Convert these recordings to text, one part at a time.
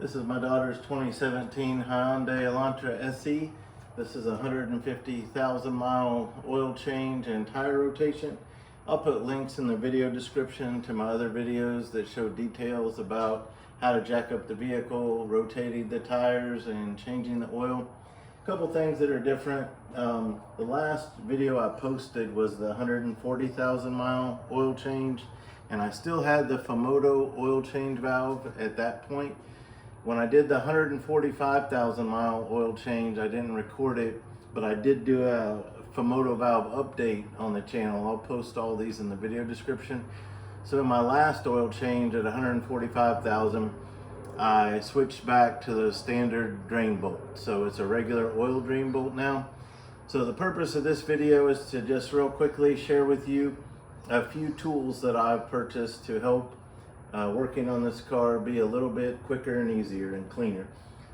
This is my daughter's 2017 Hyundai Elantra SE. This is a 150,000 mile oil change and tire rotation. I'll put links in the video description to my other videos that show details about how to jack up the vehicle, rotating the tires, and changing the oil. A couple things that are different. The last video I posted was the 140,000 mile oil change, and I still had the Famoto oil change valve at that point. When I did the 145,000 mile oil change, I didn't record it, but I did do a Famoto valve update on the channel. I'll post all these in the video description. So in my last oil change at 145,000, I switched back to the standard drain bolt. So it's a regular oil drain bolt now. So the purpose of this video is to just real quickly share with you a few tools that I've purchased to help working on this car be a little bit quicker and easier and cleaner.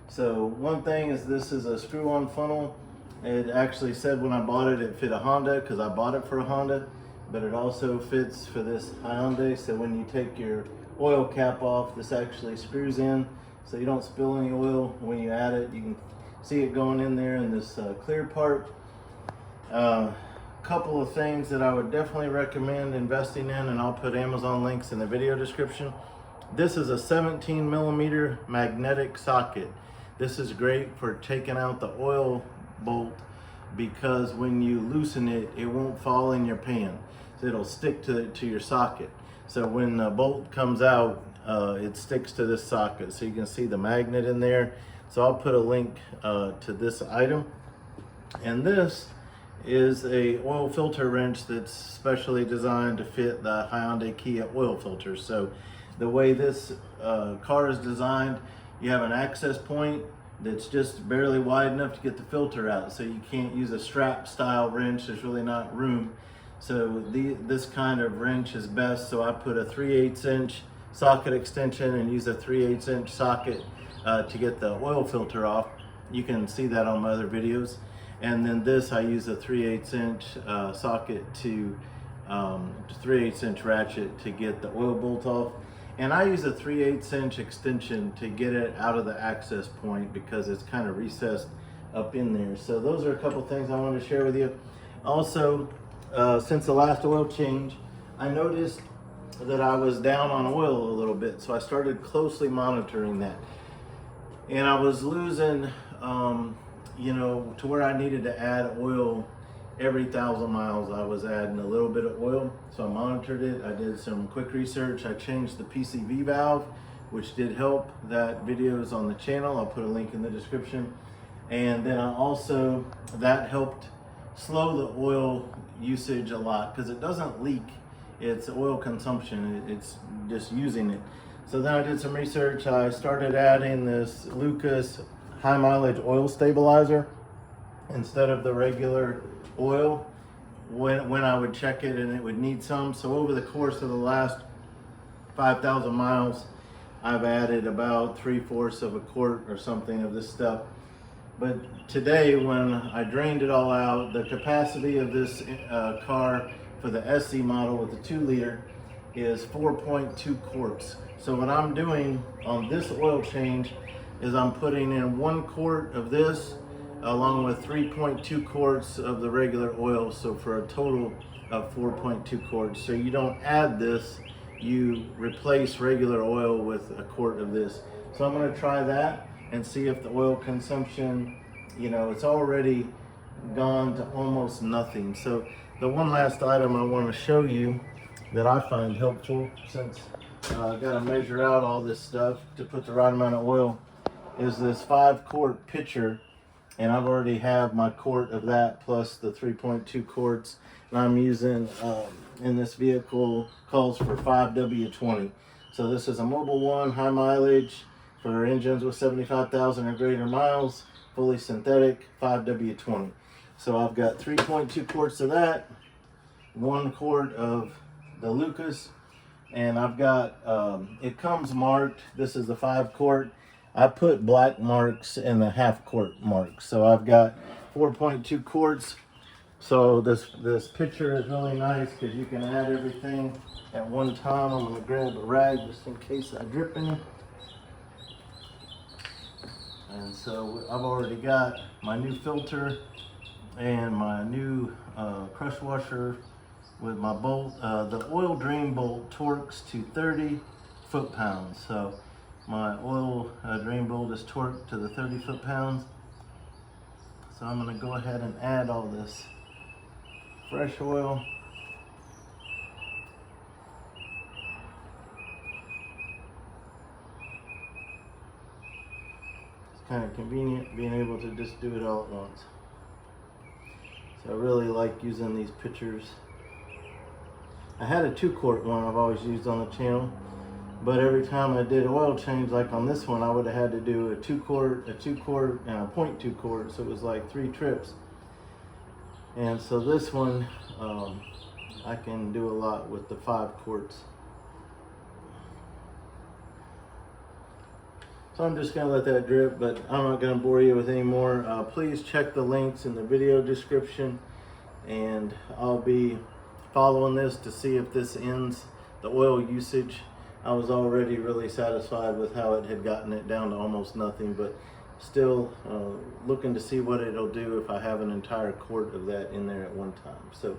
So one thing is, this is a screw-on funnel. It actually said when I bought it, it fit a Honda because I bought it for a Honda, but it also fits for this Hyundai. So when you take your oil cap off, this actually screws in so you don't spill any oil. When you add it, you can see it going in there in this clear part. Couple of things that I would definitely recommend investing in, and I'll put Amazon links in the video description. This is a 17 millimeter magnetic socket. This is great for taking out the oil bolt because when you loosen it, it won't fall in your pan. So it'll stick to your socket. So when the bolt comes out, it sticks to this socket. So you can see the magnet in there. So I'll put a link to this item. And this is a oil filter wrench that's specially designed to fit the Hyundai Kia oil filters. So the way this car is designed, you have an access point that's just barely wide enough to get the filter out. So you can't use a strap style wrench, there's really not room. So this kind of wrench is best. So I put a 3/8 inch socket extension and use a 3/8 inch socket to get the oil filter off. You can see that on my other videos. And then this, I use a 3/8 inch socket to 3/8 inch ratchet to get the oil bolt off. And I use a 3/8 inch extension to get it out of the access point because it's kind of recessed up in there. So those are a couple things I wanted to share with you. Also, since the last oil change, I noticed that I was down on oil a little bit. So I started closely monitoring that. And I was losing, to where I needed to add oil every 1,000 miles. I was adding a little bit of oil, so I monitored it. I did some quick research. I changed the PCV valve, which did help. That video is on the channel. I'll put a link in the description. And then that helped slow the oil usage a lot because it doesn't leak. It's oil consumption. It's just using it. So then I did some research. I started adding this Lucas high mileage oil stabilizer instead of the regular oil when I would check it and it would need some. So over the course of the last 5,000 miles, I've added about 3/4 of a quart or something of this stuff. But today, when I drained it all out, the capacity of this car for the SE model with the 2-liter is 4.2 quarts. So what I'm doing on this oil change is I'm putting in 1 quart of this along with 3.2 quarts of the regular oil, so for a total of 4.2 quarts. So you don't add this, you replace regular oil with a quart of this. So I'm going to try that and see if the oil consumption, it's already gone to almost nothing. So the one last item I want to show you that I find helpful, since I got to measure out all this stuff to put the right amount of oil, is this 5-quart pitcher. And I've already have my quart of that plus the 3.2 quarts. And I'm using, in this vehicle, calls for 5W20. So this is a Mobile One, high mileage for engines with 75,000 or greater miles, fully synthetic, 5W20. So I've got 3.2 quarts of that, 1 quart of the Lucas, and I've got, it comes marked, this is the 5-quart. I put black marks in the 1/2-quart marks. So I've got 4.2 quarts. So this pitcher is really nice because you can add everything at one time. I'm gonna grab a rag just in case I drip any. And so I've already got my new filter and my new crush washer with my bolt. The oil drain bolt torques to 30 foot-pounds. So my oil drain bolt is torqued to the 30 foot-pounds. So I'm gonna go ahead and add all this fresh oil. It's kind of convenient being able to just do it all at once. So I really like using these pitchers. I had a 2-quart one I've always used on the channel, but every time I did oil change, like on this one, I would have had to do a 2-quart, a 2-quart, and a 0.2 quart, so it was like 3 trips. And so this one, I can do a lot with the 5 quarts. So I'm just gonna let that drip, but I'm not gonna bore you with any more. Please check the links in the video description, and I'll be following this to see if this ends the oil usage. I was already really satisfied with how it had gotten it down to almost nothing, but still looking to see what it'll do if I have an entire quart of that in there at one time. So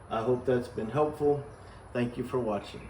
I hope that's been helpful. Thank you for watching.